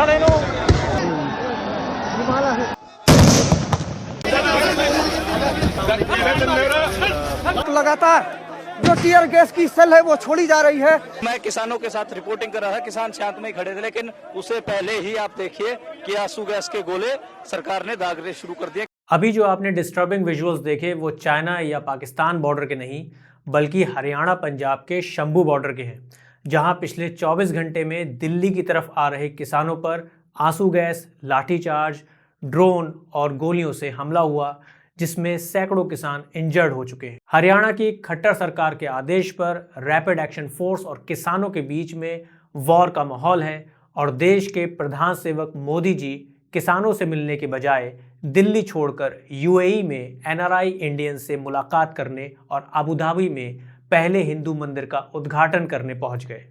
साले नो लगातार जो टीयर गैस की सेल है वो छोड़ी जा रही है। मैं किसानों के साथ रिपोर्टिंग कर रहा था, किसान शांत में खड़े थे, लेकिन उससे पहले ही आप देखिए कि आंसू गैस के गोले सरकार ने दागने शुरू कर दिए। अभी जो आपने डिस्टर्बिंग विजुअल्स देखे वो चाइना या पाकिस्तान बॉर्डर के नहीं बल्कि हरियाणा पंजाब के शंभू बॉर्डर के हैं, जहां पिछले 24 घंटे में दिल्ली की तरफ आ रहे किसानों पर आंसू गैस, लाठीचार्ज, ड्रोन और गोलियों से हमला हुआ, जिसमें सैकड़ों किसान इंजर्ड हो चुके हैं। हरियाणा की खट्टर सरकार के आदेश पर रैपिड एक्शन फोर्स और किसानों के बीच में वॉर का माहौल है और देश के प्रधान सेवक मोदी जी किसानों से मिलने के बजाय दिल्ली छोड़कर यूएई में एनआरआई इंडियन से मुलाकात करने और अबू धाबी में पहले हिंदू मंदिर का उद्घाटन करने पहुंच गए।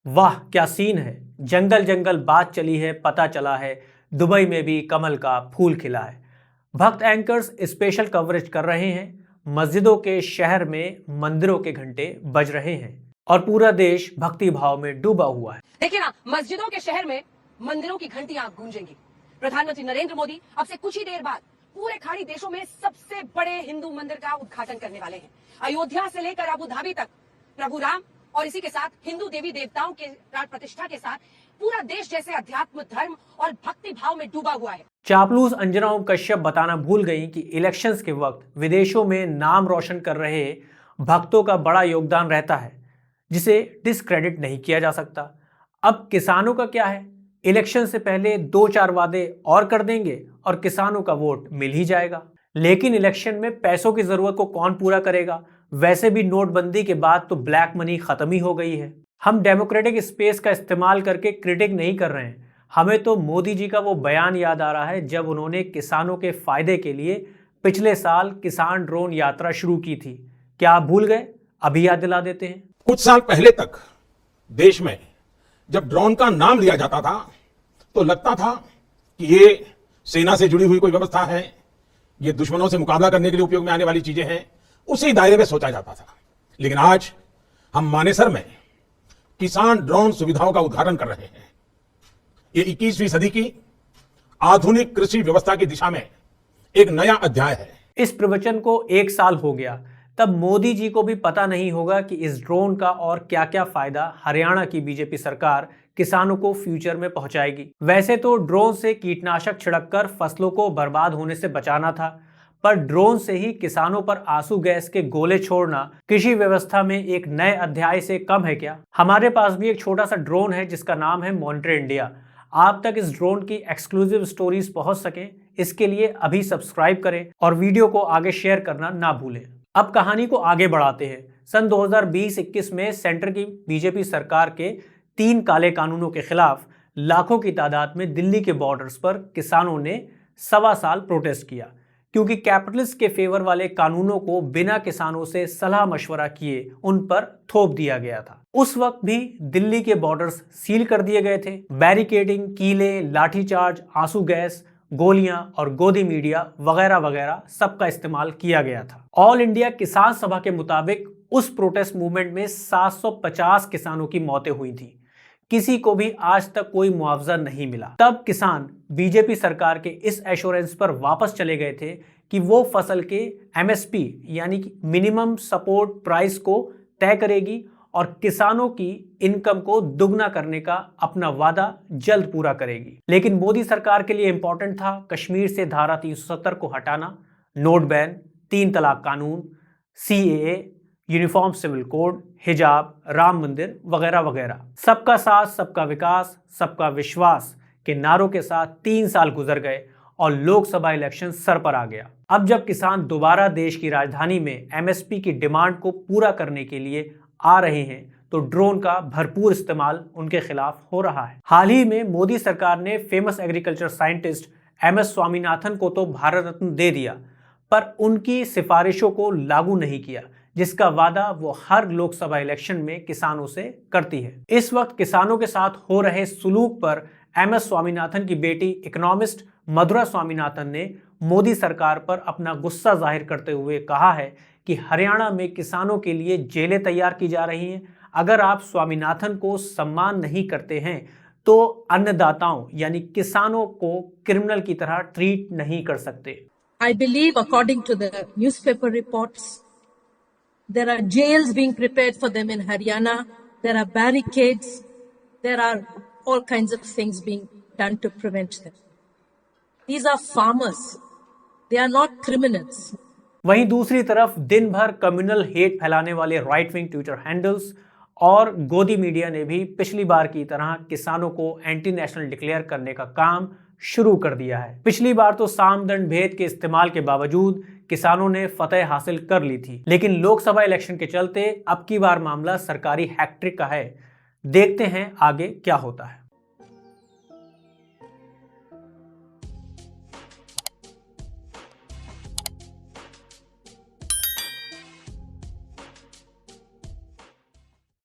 वाह क्या सीन है, जंगल जंगल बात चली है, पता चला है दुबई में भी कमल का फूल खिला है। भक्त एंकर्स स्पेशल कवरेज कर रहे हैं, मस्जिदों के शहर में मंदिरों के घंटे बज रहे हैं और पूरा देश भक्ति भाव में डूबा हुआ है। देखिए ना, मस्जिदों के शहर में मंदिरों की घंटियां गूंजेंगी। प्रधानमंत्री नरेंद्र मोदी अब से कुछ ही देर बाद पूरे खाड़ी देशों में सबसे बड़े हिंदू मंदिर का उद्घाटन करने वाले हैं। अयोध्या से लेकर अबू धाबी तक प्रभु राम और इसी के साथ हिंदू देवी देवताओं के प्राण प्रतिष्ठा के साथ पूरा देश जैसे अध्यात्म, धर्म और भक्ति भाव में डूबा हुआ है। चापलूस अंजना ओम कश्यप बताना भूल गई कि इलेक्शंस के वक्त विदेशों में नाम रोशन कर रहे भक्तों का बड़ा योगदान रहता है, जिसे डिस्क्रेडिट नहीं किया जा सकता। अब किसानों का क्या है, इलेक्शन से पहले 2-4 वादे और कर देंगे और किसानों का वोट मिल ही जाएगा। लेकिन इलेक्शन में पैसों की जरूरत को कौन पूरा करेगा? वैसे भी नोटबंदी के बाद तो ब्लैक मनी खत्म ही हो गई है। हम डेमोक्रेटिक स्पेस का इस्तेमाल करके क्रिटिक नहीं कर रहे हैं, हमें तो मोदी जी का वो बयान याद आ रहा है जब उन्होंने किसानों के फायदे के लिए पिछले साल किसान ड्रोन यात्रा शुरू की थी। क्या आप भूल गए? अभी याद दिला देते हैं। कुछ साल पहले तक देश में जब ड्रोन का नाम लिया जाता था तो लगता था कि ये सेना से जुड़ी हुई कोई व्यवस्था है, ये दुश्मनों से मुकाबला करने के लिए उपयोग में आने वाली चीजें हैं, उसी दायरे में सोचा जाता था। लेकिन आज हम मानेसर में किसान ड्रोन सुविधाओं का उद्घाटन कर रहे हैं। ये 21वीं सदी की आधुनिक कृषि व्यवस्था की दिशा में एक नया अध्याय है। इस प्रवचन को 1 साल हो गया, तब मोदी जी को भी पता नहीं होगा कि इस ड्रोन का और क्या क्या फायदा हरियाणा की बीजेपी सरकार किसानों को फ्यूचर में पहुंचाएगी। वैसे तो ड्रोन से कीटनाशक छिड़ककर फसलों को बर्बाद होने से बचाना था, पर ड्रोन से ही किसानों पर आंसू गैस के गोले छोड़ना कृषि व्यवस्था में एक नए अध्याय से कम है क्या? हमारे पास भी एक छोटा सा ड्रोन है जिसका नाम है मॉनिटर इंडिया। आप तक इस ड्रोन की एक्सक्लूसिव स्टोरीज पहुंच सके, इसके लिए अभी सब्सक्राइब करें और वीडियो को आगे शेयर करना ना भूलें। अब कहानी को आगे बढ़ाते हैं। सन 2020-21 में सेंटर की बीजेपी सरकार के 3 काले कानूनों के खिलाफ लाखों की तादाद में दिल्ली के बॉर्डर्स पर किसानों ने 1.25 साल प्रोटेस्ट किया, क्योंकि कैपिटलिस्ट के फेवर वाले कानूनों को बिना किसानों से सलाह मशवरा किए उन पर थोप दिया गया था। उस वक्त भी दिल्ली के बॉर्डर्स सील कर दिए गए थे। बैरिकेडिंग, कीले, लाठीचार्ज, आंसू गैस, गोलियां और गोदी मीडिया वगैरह वगैरह सबका इस्तेमाल किया गया था। ऑल इंडिया किसान सभा के मुताबिक उस प्रोटेस्ट मूवमेंट में 750 किसानों की मौतें हुई थी। किसी को भी आज तक कोई मुआवजा नहीं मिला। तब किसान बीजेपी सरकार के इस एश्योरेंस पर वापस चले गए थे कि वो फसल के एमएसपी यानी कि मिनिमम सपोर्ट प्राइस को तय करेगी और किसानों की इनकम को दुगना करने का अपना वादा जल्द पूरा करेगी। लेकिन मोदी सरकार के लिए इंपॉर्टेंट था कश्मीर से धारा 370 को हटाना, नोट बैन, 3 तलाक कानून, सीएए, यूनिफॉर्म सिविल कोड, हिजाब, राम मंदिर वगैरह वगैरह। सबका साथ, सबका विकास, सबका विश्वास के नारों के साथ 3 साल गुजर गए और लोकसभा इलेक्शन सर पर आ गया। अब जब किसान दोबारा देश की राजधानी में एमएसपी की डिमांड को पूरा करने के लिए आ रहे हैं तो ड्रोन का भरपूर इस्तेमाल उनके खिलाफ हो रहा है। हाल ही में मोदी सरकार ने famous agriculture scientist MS Swaminathan को तो भारत रत्न दे दिया, पर उनकी सिफारिशों को लागू नहीं किया, जिसका वादा वो हर लोकसभा इलेक्शन में किसानों से करती है। इस वक्त किसानों के साथ हो रहे सुलूक पर एमएस स्वामीनाथन की बेटी इकोनॉमिस्ट मधुरा स्वामीनाथन ने मोदी सरकार पर अपना गुस्सा जाहिर करते हुए कहा है कि हरियाणा में किसानों के लिए जेलें तैयार की जा रही हैं, अगर आप स्वामीनाथन को सम्मान नहीं करते हैं तो अन्नदाताओं यानी किसानों को क्रिमिनल की तरह ट्रीट नहीं कर सकते। I believe, according to the newspaper reports, there are jails being prepared for them in Haryana. There are barricades. There are all kinds of things being done to prevent them. These are farmers. They are not criminals. वहीं दूसरी तरफ दिन भर communal hate फैलाने वाले right wing Twitter handles और गोदी media ने भी पिछली बार की तरह किसानों को एंटी नेशनल डिक्लेयर करने का काम शुरू कर दिया है। पिछली बार तो सामदंड भेद के इस्तेमाल के बावजूद किसानों ने फतह हासिल कर ली थी, लेकिन लोकसभा इलेक्शन के चलते अब की बार मामला सरकारी हैट्रिक का है। देखते हैं आगे क्या होता है।